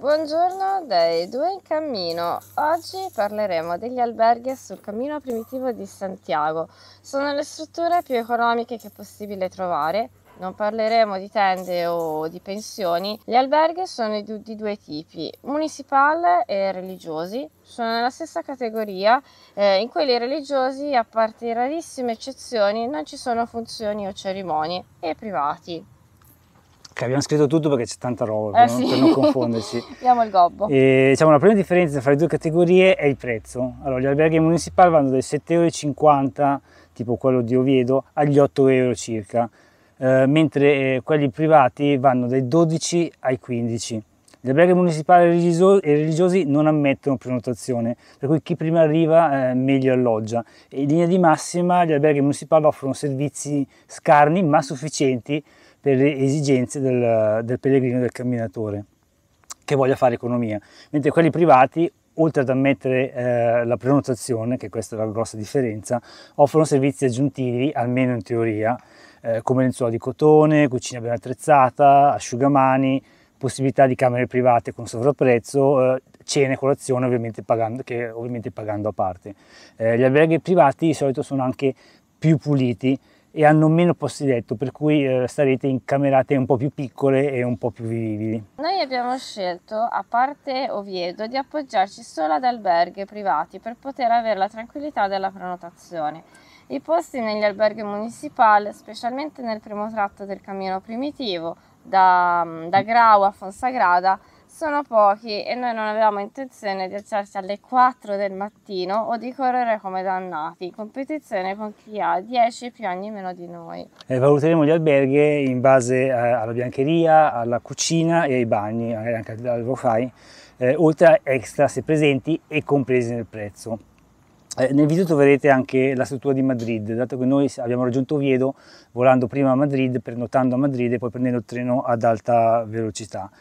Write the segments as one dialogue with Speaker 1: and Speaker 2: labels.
Speaker 1: Buongiorno dei due in cammino. Oggi parleremo degli alberghi sul cammino primitivo di Santiago. Sono le strutture più economiche che è possibile trovare. Non parleremo di tende o di pensioni. Gli alberghi sono di due tipi, municipali e religiosi. Sono nella stessa categoria. In quelli religiosi, a parte rarissime eccezioni, non ci sono funzioni o cerimonie, e privati.
Speaker 2: Ok, abbiamo scritto tutto perché c'è tanta roba,
Speaker 1: Sì.
Speaker 2: per non confonderci.
Speaker 1: Diamo il gobbo.
Speaker 2: E, diciamo, la prima differenza fra le due categorie è il prezzo. Allora, gli alberghi municipali vanno dai 7,50 euro, tipo quello di Oviedo, agli 8 euro circa, mentre quelli privati vanno dai 12 ai 15. Gli alberghi municipali e religiosi non ammettono prenotazione, per cui chi prima arriva meglio alloggia. E in linea di massima gli alberghi municipali offrono servizi scarni ma sufficienti per le esigenze del pellegrino e del camminatore che voglia fare economia, mentre quelli privati, oltre ad ammettere la prenotazione, che questa è la grossa differenza, offrono servizi aggiuntivi, almeno in teoria, come lenzuola di cotone, cucina ben attrezzata, asciugamani, possibilità di camere private con sovrapprezzo, cene, colazione, ovviamente pagando a parte. Gli alberghi privati di solito sono anche più puliti e hanno meno posti letto, per cui starete in camerate un po' più piccole e un po' più vivibili.
Speaker 1: Noi abbiamo scelto, a parte Oviedo, di appoggiarci solo ad alberghi privati per poter avere la tranquillità della prenotazione. I posti negli alberghi municipali, specialmente nel primo tratto del cammino primitivo, da Grau a Fonsagrada, sono pochi e noi non avevamo intenzione di alzarci alle 4 del mattino o di correre come dannati, in competizione con chi ha 10 più anni meno di noi.
Speaker 2: Valuteremo gli alberghi in base alla biancheria, alla cucina e ai bagni, anche al Wi-Fi, oltre a extra se presenti e compresi nel prezzo. Nel video troverete anche la struttura di Madrid, dato che noi abbiamo raggiunto Oviedo volando prima a Madrid, prenotando a Madrid e poi prendendo il treno ad alta velocità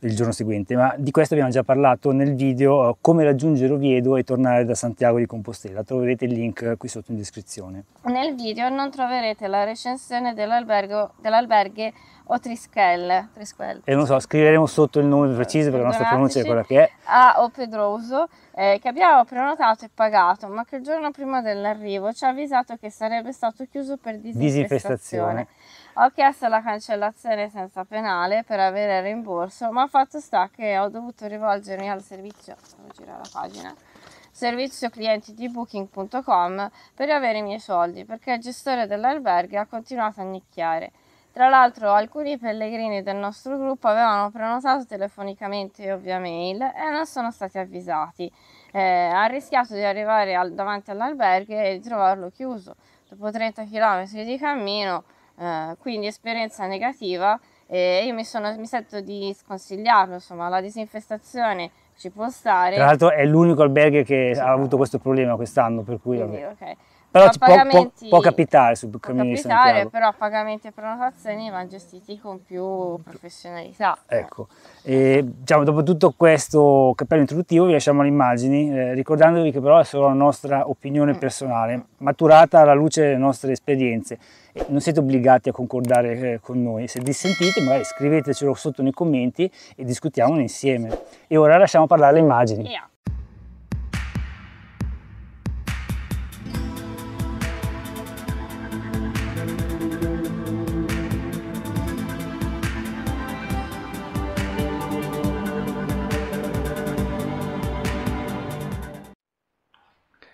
Speaker 2: il giorno seguente, ma di questo abbiamo già parlato nel video come raggiungere Oviedo e tornare da Santiago di Compostela. Troverete il link qui sotto in descrizione.
Speaker 1: Nel video non troverete la recensione dell'albergo Otrisquel.
Speaker 2: E non so, scriveremo sotto il nome preciso perché la nostra pronuncia è quella che è.
Speaker 1: A O Pedroso, che abbiamo prenotato e pagato, ma che il giorno prima dell'arrivo ci ha avvisato che sarebbe stato chiuso per disinfestazione. Ho chiesto la cancellazione senza penale per avere il rimborso, ma fatto sta che ho dovuto rivolgermi al servizio, devo girare la pagina, servizio clienti di booking.com per avere i miei soldi, perché il gestore dell'albergo ha continuato a nicchiare. Tra l'altro alcuni pellegrini del nostro gruppo avevano prenotato telefonicamente o via mail e non sono stati avvisati. Ha rischiato di arrivare davanti all'albergo e di trovarlo chiuso dopo 30 km di cammino, quindi esperienza negativa. Io mi sento di sconsigliarlo, insomma, la disinfestazione ci può stare.
Speaker 2: Tra l'altro è l'unico albergo che ha avuto questo problema quest'anno, per cui
Speaker 1: quindi, okay.
Speaker 2: Però può capitare sul cammino di Santiago.
Speaker 1: Però pagamenti e prenotazioni vanno gestiti con più professionalità.
Speaker 2: Ecco, e, diciamo, dopo tutto questo cappello introduttivo vi lasciamo le immagini, ricordandovi che però è solo la nostra opinione personale, maturata alla luce delle nostre esperienze. E non siete obbligati a concordare con noi. Se dissentite, magari scrivetecelo sotto nei commenti e discutiamone insieme. E ora lasciamo parlare le immagini.
Speaker 1: Yeah.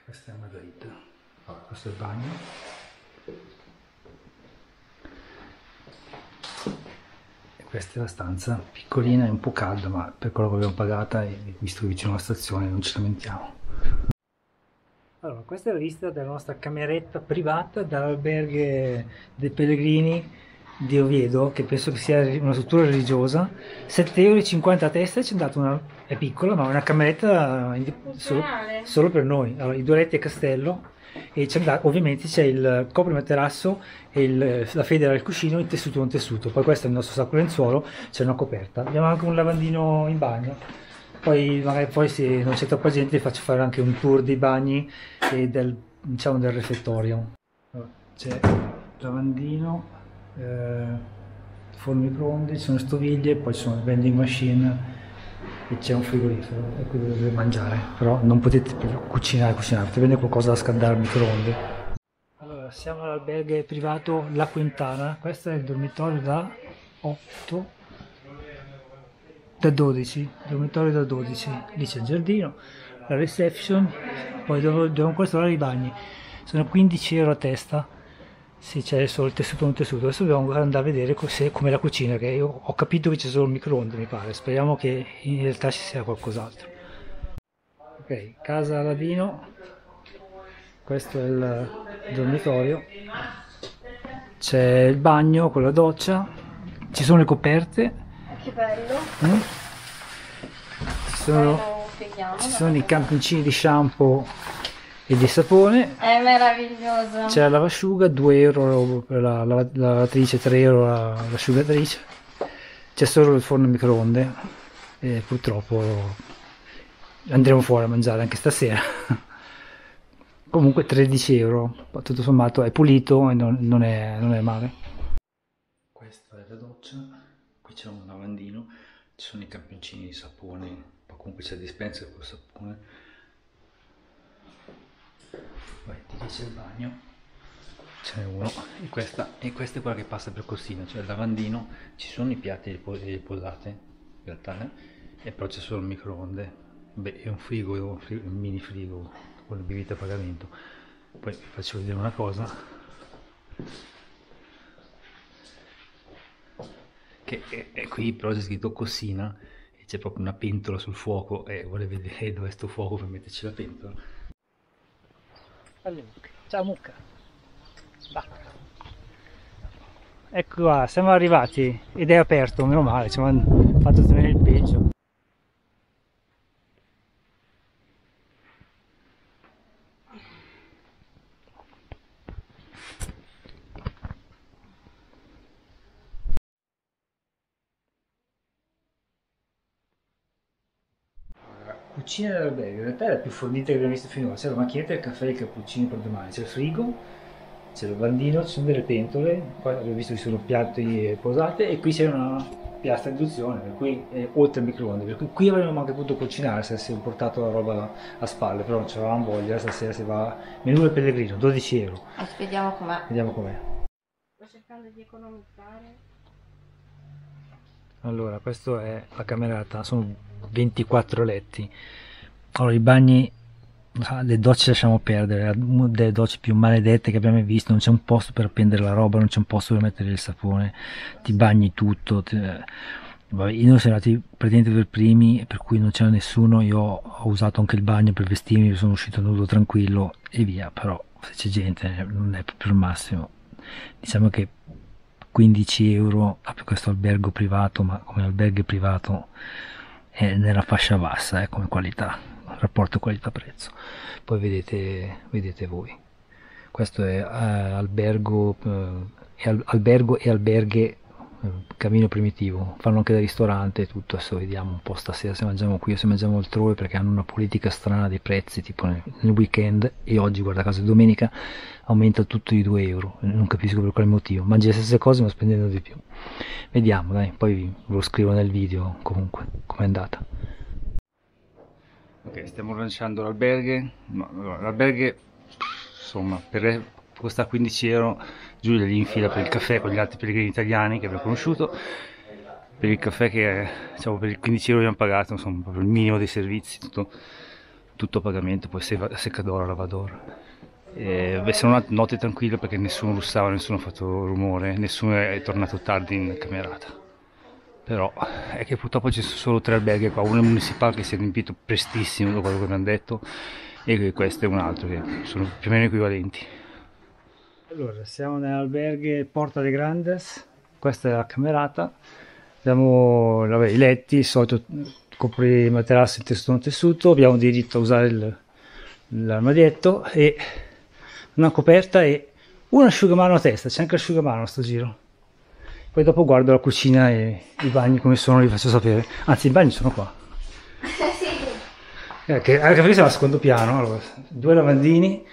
Speaker 2: Questa è Margherita, questo è il bagno. E questa è la stanza, piccolina e un po' calda, ma per quello che abbiamo pagata e visto che vicino alla stazione non ci lamentiamo. Allora, questa è la vista della nostra cameretta privata dall'alberghe dei pellegrini di Oviedo, che penso che sia una struttura religiosa. 7,50 euro a testa, ci è dato è piccola, ma una cameretta solo per noi. Allora, i due letti a castello e ovviamente c'è il coprimaterasso e la federa del cuscino in tessuto non tessuto. Poi questo è il nostro sacco lenzuolo, c'è una coperta. Abbiamo anche un lavandino in bagno. Poi magari se non c'è troppa gente vi faccio fare anche un tour dei bagni e del refettorio. Allora, c'è il lavandino, forno microonde, ci sono stoviglie, poi ci sono le vending machine e c'è un frigorifero e qui dovete mangiare, però non potete cucinare, potete prendere qualcosa da scaldare al microonde. Allora, siamo all'albergo privato La Quintana, questo è il dormitorio da 8, da 12, dormitorio da 12, lì c'è il giardino, la reception, poi devo ancora trovare i bagni, sono 15 euro a testa. Sì, c'è solo il tessuto e un tessuto. Adesso dobbiamo andare a vedere com'è la cucina, che io ho capito che c'è solo il microonde, mi pare. Speriamo che in realtà ci sia qualcos'altro. Ok, casa Aladino. Questo è il dormitorio. C'è il bagno con la doccia. Ci sono le coperte.
Speaker 1: Che bello.
Speaker 2: Ci sono i campioncini di shampoo e di sapone.
Speaker 1: È meraviglioso.
Speaker 2: C'è la lavasciuga, 2 euro per la lavatrice, 3 euro l'asciugatrice. C'è solo il forno a microonde e purtroppo andremo fuori a mangiare anche stasera. Comunque 13 euro, tutto sommato è pulito e non è male. Questa è la doccia, qui c'è un lavandino, ci sono i campioncini di sapone, ma comunque c'è il dispenser con sapone. Poi ti dice il bagno, ce n'è uno, e questa è quella che passa per cosina, cioè il lavandino, ci sono i piatti e le posate, in realtà, e però c'è solo il microonde, beh, è un mini frigo con le bibite a pagamento. Poi vi faccio vedere una cosa, che è qui però c'è scritto cosina, e c'è proprio una pentola sul fuoco, e vuole vedere dove è sto fuoco per metterci la pentola. Ciao mucca, ecco qua, siamo arrivati ed è aperto, meno male, ci hanno fatto tenere il peggio. Cucina dell'albergo, in realtà è la più fornita che abbiamo visto finora, c'è la macchinetta del caffè e i cappuccini per domani, c'è il frigo, c'è il lavandino, ci sono delle pentole, poi abbiamo visto che ci sono piatti e posate, e qui c'è una piastra di induzione, per cui oltre al microonde, per cui qui avremmo anche potuto cucinare se avessimo portato la roba a spalle, però non c'avevamo voglia, stasera si va, menù del pellegrino, 12 euro.
Speaker 1: Vediamo com'è.
Speaker 2: Vediamo com'è.
Speaker 1: Sto cercando di economizzare.
Speaker 2: Allora, questa è la camerata, sono 24 letti. Allora, i bagni, le docce lasciamo perdere, una delle docce più maledette che abbiamo visto, non c'è un posto per appendere la roba, non c'è un posto per mettere il sapone, ti bagni tutto. Vabbè, io non sono andati praticamente per primi, per cui non c'era nessuno, io ho usato anche il bagno per vestirmi, sono uscito nudo tranquillo e via, però se c'è gente non è proprio il massimo. Diciamo che 15 euro per questo albergo privato, ma come albergo privato è nella fascia bassa come qualità, rapporto qualità-prezzo. Poi vedete voi. Questo è albergo e alberghe Camino Primitivo, fanno anche da ristorante e tutto. Adesso vediamo un po' stasera se mangiamo qui o se mangiamo altrove, perché hanno una politica strana dei prezzi, tipo nel weekend, e oggi, guarda caso, domenica aumenta tutto di 2 euro, non capisco per quale motivo, mangi le stesse cose ma spendendo di più. Vediamo, dai, poi ve lo scrivo nel video comunque com'è andata. Ok, stiamo lanciando l'alberghe, l'alberghe insomma costa 15 euro, Giulia gli infila per il caffè con gli altri pellegrini italiani che abbiamo conosciuto, per il caffè che diciamo per i 15 euro abbiamo pagato, insomma proprio il minimo dei servizi, tutto a pagamento, poi seccadora, lavadora. Sono notte tranquille perché nessuno russava, nessuno ha fatto rumore, nessuno è tornato tardi in camerata. Però è che purtroppo ci sono solo 3 alberghi qua, uno è municipale che si è riempito prestissimo dopo quello che abbiamo detto, e questo è un altro che sono più o meno equivalenti. Allora, siamo nell'alberghe Porta de Grandes, questa è la camerata, abbiamo i letti, il solito copri materassi tessuto, abbiamo diritto a usare l'armadietto e una coperta e un asciugamano a testa, c'è anche l'asciugamano a sto giro. Poi dopo guardo la cucina e i bagni come sono, li faccio sapere, anzi i bagni sono qua. Anche perché siamo al secondo piano, allora, 2 lavandini,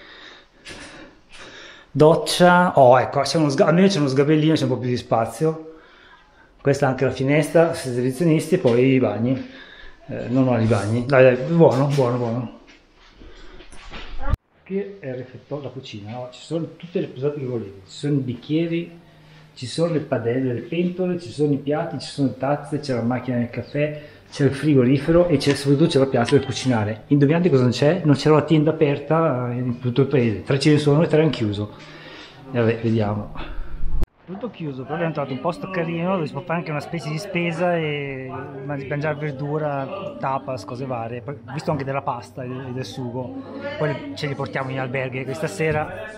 Speaker 2: doccia, ecco, almeno c'è uno sgabellino, c'è un po' più di spazio, questa è anche la finestra, servizionisti, e poi i bagni. normali bagni. Dai, buono, buono, buono. Qui è il refettorio, la cucina, no? Ci sono tutte le posate che volete, ci sono i bicchieri, ci sono le padelle, le pentole, ci sono i piatti, ci sono le tazze, c'è la macchina del caffè, c'è il frigorifero e soprattutto c'è la piazza per cucinare. Indovinate cosa non c'è? Non c'è una tienda aperta in tutto il paese, 3 ce ne sono e 3 hanno chiuso. E vabbè, vediamo. Tutto chiuso, però abbiamo trovato un posto carino dove si può fare anche una specie di spesa e mangiare verdura, tapas, cose varie. Poi, visto anche della pasta e del sugo, poi ce li portiamo in alberghe, questa sera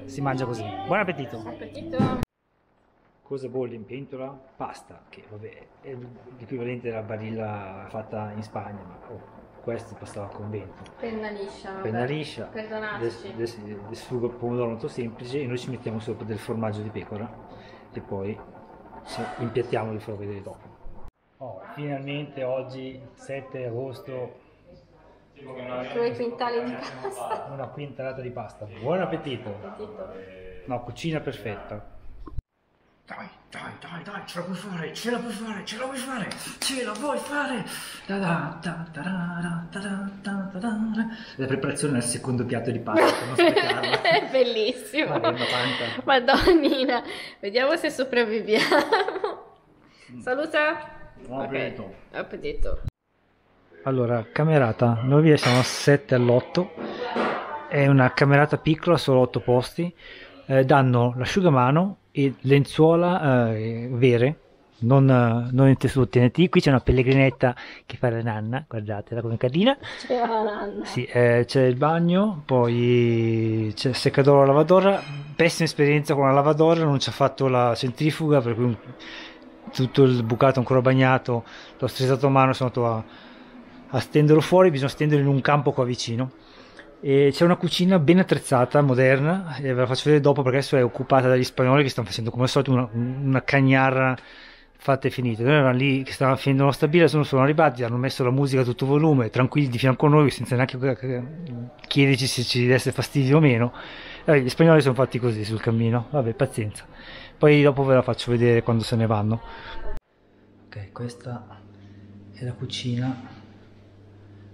Speaker 2: si mangia così. Buon appetito!
Speaker 1: Appetito!
Speaker 2: Cosa bolle in pentola? Pasta, che vabbè è l'equivalente della barilla fatta in Spagna, ma questo passava a convento.
Speaker 1: Penna liscia, vabbè.
Speaker 2: Penna liscia,
Speaker 1: Perdonateci.
Speaker 2: del sugo al pomodoro molto semplice e noi ci mettiamo sopra del formaggio di pecora e poi impiattiamo e vi farò vedere dopo. Oh, finalmente oggi 7 agosto
Speaker 1: 2 quintali di pasta.
Speaker 2: una quintalata di pasta. Buon appetito! No, cucina perfetta. Dai, ce la puoi fare, ce la puoi fare, ce la vuoi fare, ce la vuoi fare! La preparazione del secondo piatto di pasta, per non sprecarla.
Speaker 1: È bellissimo! Madonnina! Vediamo se sopravviviamo. Saluta!
Speaker 2: Buon appetito!
Speaker 1: Okay. Appetito!
Speaker 2: Allora, camerata, noi siamo a 7 all'8, è una camerata piccola, solo 8 posti, danno l'asciugamano e lenzuola vere, non in tessuto TNT. Qui c'è una pellegrinetta che fa la nanna, guardatela come carina.
Speaker 1: C'era la nanna.
Speaker 2: Sì, c'è il bagno, poi c'è il seccatore, la lavadora. Pessima esperienza con la lavadora, non ci ha fatto la centrifuga, per cui tutto il bucato ancora bagnato, l'ho stressato a mano, sono andato a stenderlo fuori, bisogna stenderlo in un campo qua vicino. E c'è una cucina ben attrezzata, moderna, e ve la faccio vedere dopo perché adesso è occupata dagli spagnoli che stanno facendo come al solito una cagnarra fatta e finita. Noi eravamo lì che stavano finendo la nostra birra, sono arrivati, hanno messo la musica a tutto volume, tranquilli di fianco a noi, senza neanche chiederci se ci desse fastidio o meno. Gli spagnoli sono fatti così sul cammino, vabbè, pazienza. Poi dopo ve la faccio vedere quando se ne vanno. Ok, questa è la cucina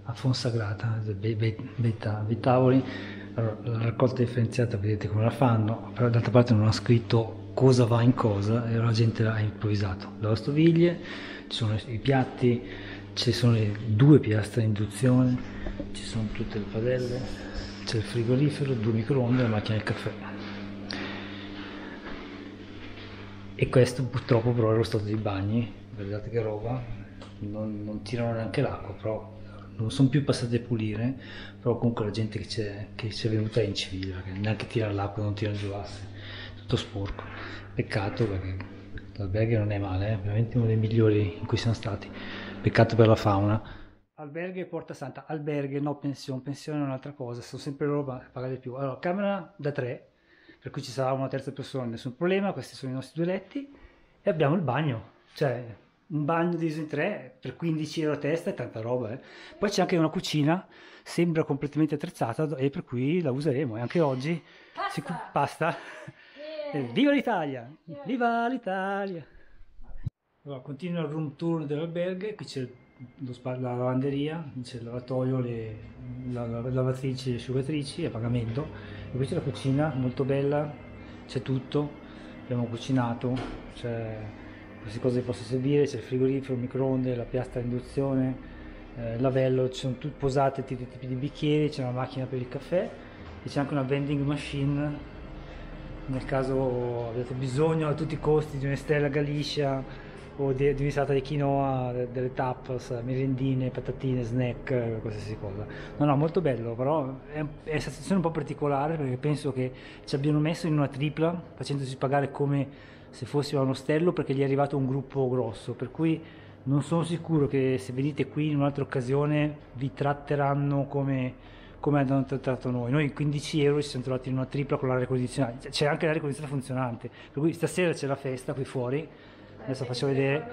Speaker 2: a Fonsagrata, bei tavoli. Allora, la raccolta differenziata vedete come la fanno, però d'altra parte non ha scritto cosa va in cosa e la gente l'ha improvvisato. Lavastoviglie, ci sono i piatti, ci sono le 2 piastre a induzione, ci sono tutte le padelle, c'è il frigorifero, 2 microonde e la macchina del caffè. E questo purtroppo però è lo stato dei bagni, guardate che roba, non tirano neanche l'acqua, però non sono più passati a pulire, però comunque la gente che c'è venuta è incivile, perché neanche tira l'acqua, non tira giù l'asse, tutto sporco. Peccato perché l'albergo non è male, è veramente uno dei migliori in cui siamo stati, peccato per la fauna. Alberghe e Porta Santa, alberghe no pensione è un'altra cosa, sono sempre loro a pagare più. Allora, camera da 3, per cui ci sarà una terza persona, nessun problema, questi sono i nostri 2 letti e abbiamo il bagno, cioè un bagno diviso in 3 per 15 euro a testa è tanta roba. Poi c'è anche una cucina, sembra completamente attrezzata e per cui la useremo. E anche oggi pasta. Viva l'Italia! Viva l'Italia! Allora, continua il room tour dell'alberghe, qui c'è la lavanderia, c'è il lavatoio, la lavatrici e le asciugatrici a pagamento. E qui c'è la cucina molto bella, c'è tutto, abbiamo cucinato, c'è queste cose che posso servire, c'è il frigorifero, il microonde, la piastra a induzione, il lavello, ci sono tutte posate tutti i tipi di bicchieri, c'è una macchina per il caffè e c'è anche una vending machine nel caso abbiate bisogno a tutti i costi di un'Estrella Galicia o di un'insalata di quinoa, delle tapas, merendine, patatine, snack, qualsiasi cosa. No, molto bello, però è una situazione un po' particolare perché penso che ci abbiano messo in una tripla facendoci pagare come se fossimo a un ostello perché gli è arrivato un gruppo grosso, per cui non sono sicuro che se venite qui in un'altra occasione vi tratteranno come hanno trattato noi. Noi 15 euro ci siamo trovati in una tripla con l'aria condizionata, c'è anche l'aria condizionata funzionante, per cui stasera c'è la festa qui fuori, adesso faccio vedere,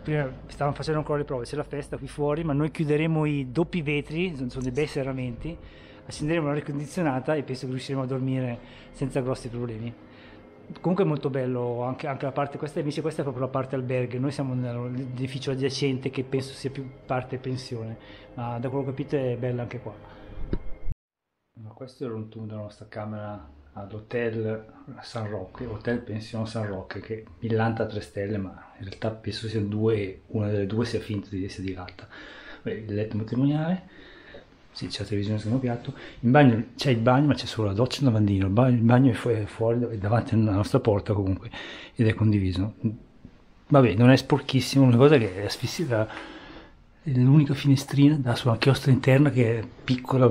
Speaker 2: prima stavamo facendo ancora le prove, c'è la festa qui fuori, ma noi chiuderemo i doppi vetri, sono dei bei serramenti, accenderemo l'aria condizionata e penso che riusciremo a dormire senza grossi problemi. Comunque è molto bello anche la parte, questa invece questa è proprio la parte alberghe, noi siamo nell'edificio adiacente che penso sia più parte pensione, ma da quello che ho capito è bella anche qua. Ma questo è il room tour della nostra camera all'hotel San Roque, hotel pension San Roque, che millanta 3 stelle, ma in realtà penso siano 2 e una delle 2 sia finta di essere di alta. Il letto matrimoniale, sì, c'è la televisione sul secondo piatto, in bagno c'è il bagno ma c'è solo la doccia e un lavandino, il bagno è fuori, è davanti alla nostra porta comunque, ed è condiviso. Vabbè, non è sporchissimo, una cosa che è asfissia, l'unica finestrina dà sulla chiostra interna che è piccola,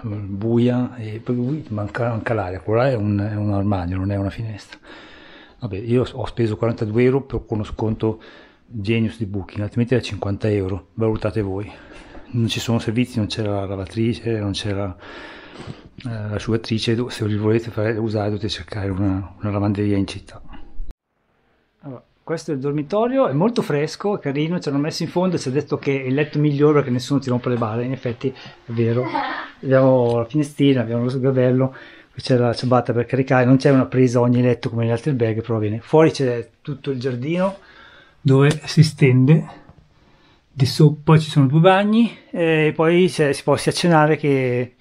Speaker 2: buia, e poi manca l'aria, quello là è un armadio, non è una finestra. Vabbè, io ho speso 42 euro con uno sconto Genius di Booking, altrimenti era 50 euro, valutate voi. Non ci sono servizi, non c'è la lavatrice, non c'è l'asciugatrice, se li volete usare dovete cercare una lavanderia in città. Allora, questo è il dormitorio, è molto fresco, è carino, ci hanno messo in fondo e ci ha detto che è il letto migliore perché nessuno ti rompe le balle, in effetti è vero. Abbiamo la finestrina, abbiamo lo sgabello, c'è la ciabatta per caricare, non c'è una presa a ogni letto come negli altri alberghi, però bene. Fuori c'è tutto il giardino dove si stende, poi ci sono 2 bagni e poi si può sia cenare che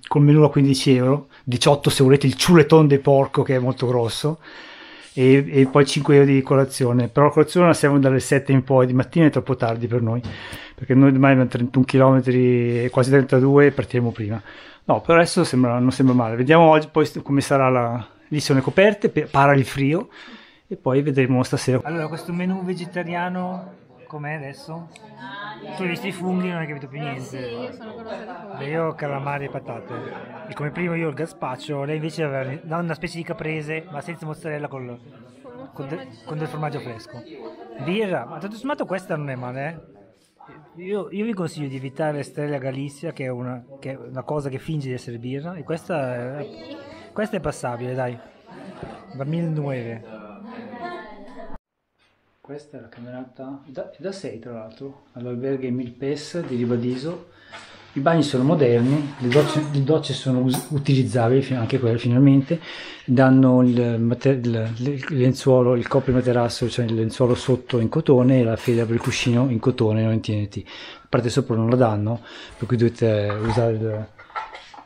Speaker 2: col menù a 15 euro, 18 se volete il ciuleton di porco che è molto grosso, e poi 5 euro di colazione, però la colazione la servono dalle 7 in poi, di mattina è troppo tardi per noi, perché noi domani abbiamo 31 km, quasi 32 e partiremo prima. No, per adesso non sembra male, vediamo oggi poi come sarà lì sono le coperte, para il frio, e poi vedremo stasera. Allora, questo menù vegetariano com'è adesso? Tu hai visto i funghi, non hai capito più niente.
Speaker 1: Sì, io sono curiosa di funghi.
Speaker 2: Io ho calamari e patate. E come primo io il gazpacho, lei invece aveva una specie di caprese, ma senza mozzarella con del formaggio fresco. Birra, ma tutto sommato questa non è male, eh? Io vi consiglio di evitare Estrella Galizia, che è una cosa che finge di essere birra, e questa è passabile, dai. Va 1009. Questa è la camerata da 6 tra l'altro, all'alberghe Milpes di Ribadiso. I bagni sono moderni, le docce sono utilizzabili, anche quelle finalmente, danno il lenzuolo, il coprimaterasso, cioè il lenzuolo sotto in cotone e la fila per il cuscino in cotone, non in TNT. La parte sopra non la danno, per cui dovete usare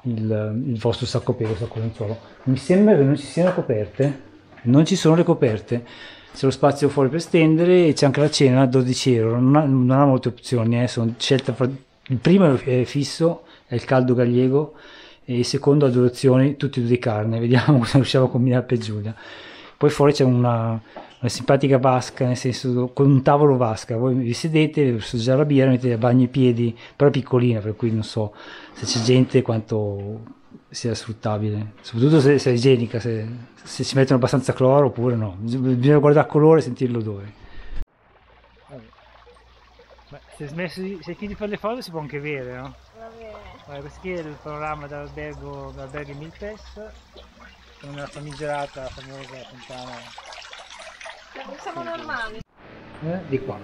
Speaker 2: il vostro sacco pelo, sacco lenzuolo. Mi sembra che non ci siano coperte, non ci sono le coperte. C'è lo spazio fuori per stendere e c'è anche la cena a 12 euro, non ha molte opzioni, sono scelte il primo è fisso, è il caldo gallego, e il secondo ha 2 opzioni, tutti e 2 di carne, vediamo cosa riusciamo a combinare per Giulia. Poi fuori c'è una simpatica vasca, nel senso con un tavolo vasca, voi vi sedete, assaggiate la birra, mettete a bagno i piedi, però è piccolina, per cui non so se c'è gente quanto sia sfruttabile, soprattutto se è igienica, se ci mettono abbastanza cloro oppure no, bisogna guardare il colore e sentire l'odore. Se hai finito di fare le foto si può anche vedere, no?
Speaker 1: Va bene.
Speaker 2: Allora, questo qui è il panorama dall'albergo Milpes, con una famigerata, famosa fontana.
Speaker 1: Siamo normali.
Speaker 2: Di qua.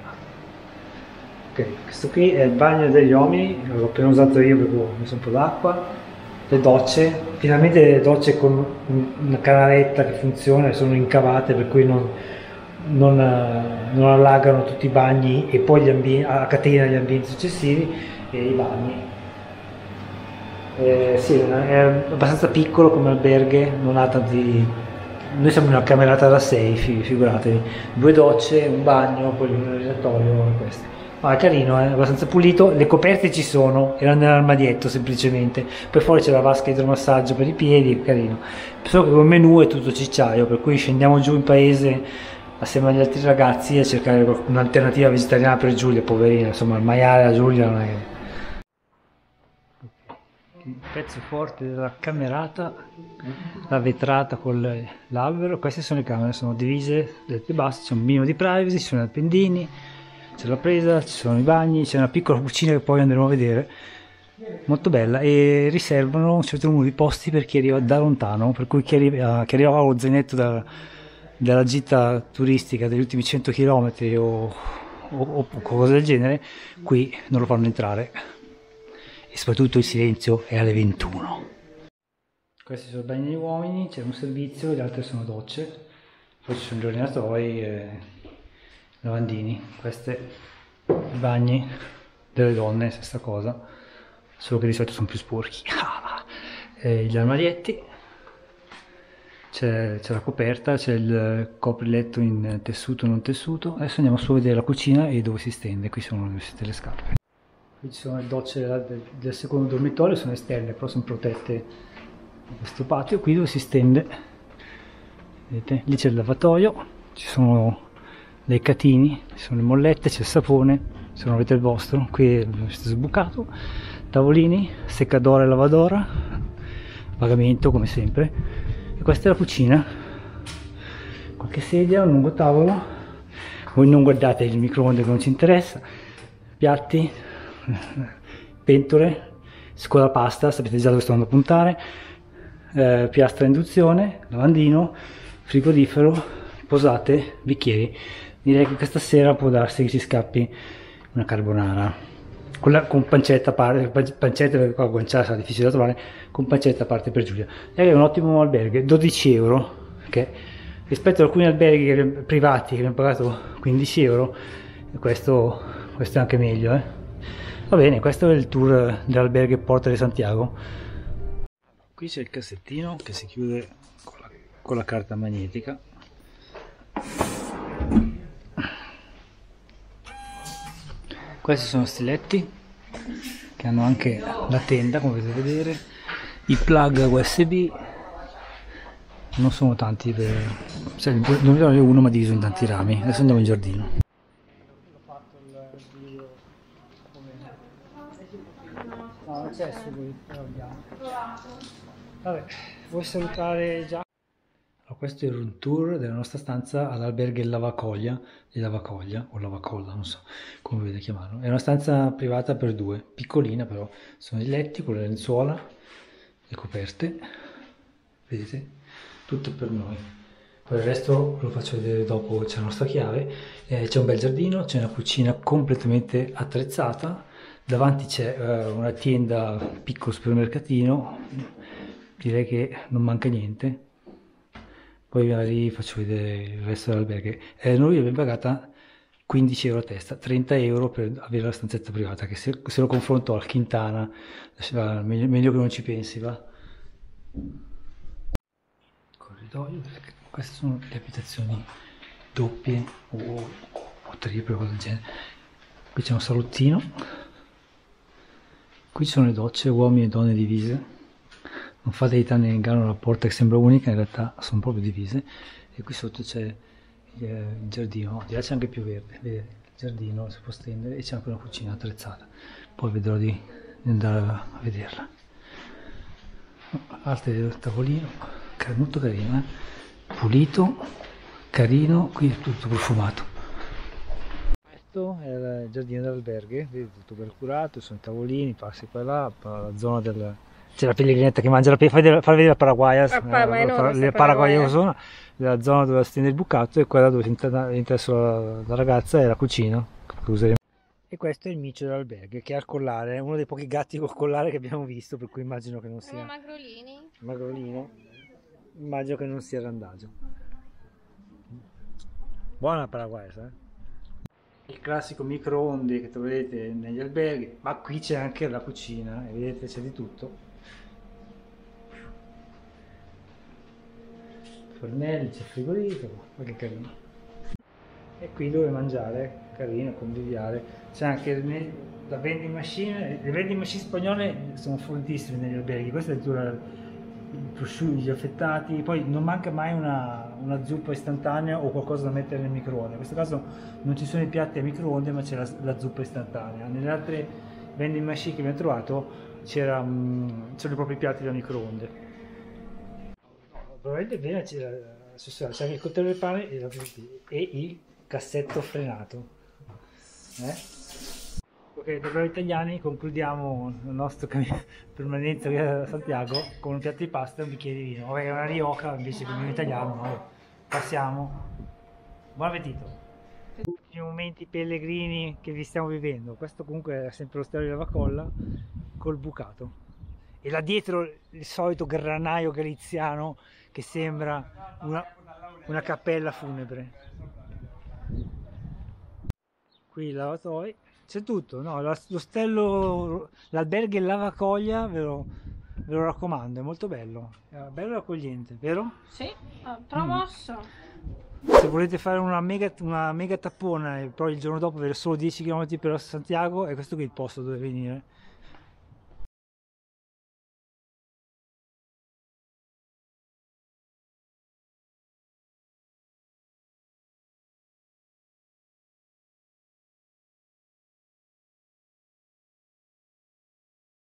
Speaker 2: Ok, questo qui è il bagno degli uomini, l'ho appena usato io perché ho messo un po' d'acqua. Le docce, finalmente le docce con una canaletta che funziona, sono incavate per cui non allagano tutti i bagni e poi a catena gli ambienti successivi e i bagni. Sì, è abbastanza piccolo come alberghe, non ha tanti. Noi siamo in una camerata da 6, figuratevi, 2 docce, un bagno, poi un rilattorio e questo. Ma è carino, è abbastanza pulito, le coperte ci sono, erano nell'armadietto semplicemente, poi fuori c'è la vasca idromassaggio per i piedi, è carino. Solo che come menù è tutto cicciaio, per cui scendiamo giù in paese assieme agli altri ragazzi a cercare un'alternativa vegetariana per Giulia, poverina, insomma il maiale a Giulia non è che. Il pezzo forte della camerata, la vetrata con l'albero, queste sono le camere, sono divise, dette basse, c'è un minimo di privacy, ci sono gli appendini, c'è la presa, ci sono i bagni, c'è una piccola cucina che poi andremo a vedere, molto bella, e riservano un certo numero di posti per chi arriva da lontano, per cui chi arriva allo zainetto della gita turistica degli ultimi 100 km o qualcosa del genere, qui non lo fanno entrare, e soprattutto il silenzio è alle 21. Questi sono i bagni degli uomini, c'è un servizio, le altre sono docce, poi ci sono gli ordinatoi e lavandini. Questi i bagni delle donne, stessa cosa, solo che di solito sono più sporchi. E gli armadietti, c'è la coperta, c'è il copriletto in tessuto e non tessuto. Adesso andiamo su a vedere la cucina e dove si stende. Qui sono le scarpe. Qui ci sono le docce del secondo dormitorio, sono esterne, però sono protette da questo patio. Qui dove si stende, vedete, lì c'è il lavatoio, ci sono dei catini, ci sono le mollette, c'è il sapone, se non avete il vostro, qui è sbucato, tavolini, seccadora e lavadora, pagamento come sempre. E questa è la cucina, qualche sedia, un lungo tavolo, voi non guardate il microonde che non ci interessa, piatti, pentole, scola pasta, sapete già dove sto andando a puntare, piastra a induzione, lavandino, frigorifero, posate, bicchieri. Direi che questa sera può darsi che ci scappi una carbonara con pancetta a parte, pancetta perché qua guanciale sarà difficile da trovare, con pancetta a parte per Giulia. È un ottimo alberghe, 12 euro, che rispetto ad alcuni alberghi privati che abbiamo pagato 15 euro, questo è anche meglio. Va bene, questo è il tour dell'alberghe Porta di Santiago. Qui c'è il cassettino che si chiude con la carta magnetica. Questi sono stiletti che hanno anche la tenda, come potete vedere, i plug USB, non sono tanti, cioè il dormitorio è uno ma diviso in tanti rami. Adesso andiamo in giardino. Ho fatto il video no, non c'è su lui, però andiamo. Vabbè, vuoi salutare già? Allora, questo è il room tour della nostra stanza all'alberghe Lavacoglia, o Lavacolla, non so come volete chiamarlo. È una stanza privata per due, piccolina però, sono i letti con le lenzuola, le coperte, vedete, tutto per noi. Poi il resto lo faccio vedere dopo, c'è la nostra chiave, c'è un bel giardino, c'è una cucina completamente attrezzata, davanti c'è una tienda, piccolo supermercatino, direi che non manca niente. Poi magari faccio vedere il resto dell'alberghe. Noi abbiamo pagata 15 euro a testa, 30 euro per avere la stanzetta privata, che se lo confronto al Quintana, meglio che non ci pensi, va? Corridoio, queste sono le abitazioni doppie o triple, cosa del genere. Qui c'è un salottino, qui ci sono le docce, uomini e donne divise. Non fate di tanto in inganno la porta che sembra unica, in realtà sono proprio divise. E qui sotto c'è il giardino, di là c'è anche più verde, vedete, il giardino si può stendere e c'è anche una cucina attrezzata. Poi vedrò di andare a vederla. Altro tavolino, molto carino, pulito, carino, qui è tutto profumato. Questo è il giardino dell'alberghe, vedete, tutto ben curato, sono i tavolini, passi qua e là, la zona del... C'è la pellegrinetta che mangia la pelle, fai vedere la paraguaya, le paraguaya sono, la zona dove stende il bucato e quella dove entra la ragazza è la cucina che useremo. E questo è il micio dell'alberghe che ha il collare, è uno dei pochi gatti col collare che abbiamo visto, per cui immagino che non sia...
Speaker 1: Sono magrolini?
Speaker 2: Magrolino, immagino che non sia randagio. Buona la paraguaya, Il classico microonde che troverete negli alberghi, ma qui c'è anche la cucina, e vedete c'è di tutto. Fornelli, c'è il frigorifero, ma che carino. E qui dove mangiare, carino, conviviale. C'è anche la vending machine, le vending machine spagnole sono fortissime negli alberghi, questa è addirittura i prosciutti, gli affettati, poi non manca mai una zuppa istantanea o qualcosa da mettere nel microonde. In questo caso non ci sono i piatti a microonde, ma c'è la zuppa istantanea. Nelle altre vending machine che abbiamo trovato c'erano i propri piatti da microonde. Probabilmente bene c'è anche il coltello del pane e il cassetto frenato. Ok, da bravi italiani concludiamo la nostra permanenza a Santiago con un piatto di pasta e un bicchiere di vino. Vabbè, è una rioja invece che un italiano, ma passiamo. Buon appetito! I momenti pellegrini che vi stiamo vivendo. Questo comunque è sempre lo Stereo di Lavacolla col bucato. E là dietro il solito granaio galiziano che sembra una cappella funebre. Qui il lavatoio, c'è tutto, no? L'ostello, l'albergo in Lavacoglia ve lo raccomando, è molto bello, è bello e accogliente, vero?
Speaker 1: Sì, promosso.
Speaker 2: Se volete fare una mega tappona e poi il giorno dopo avere solo 10 km per Santiago, è questo qui il posto dove venire.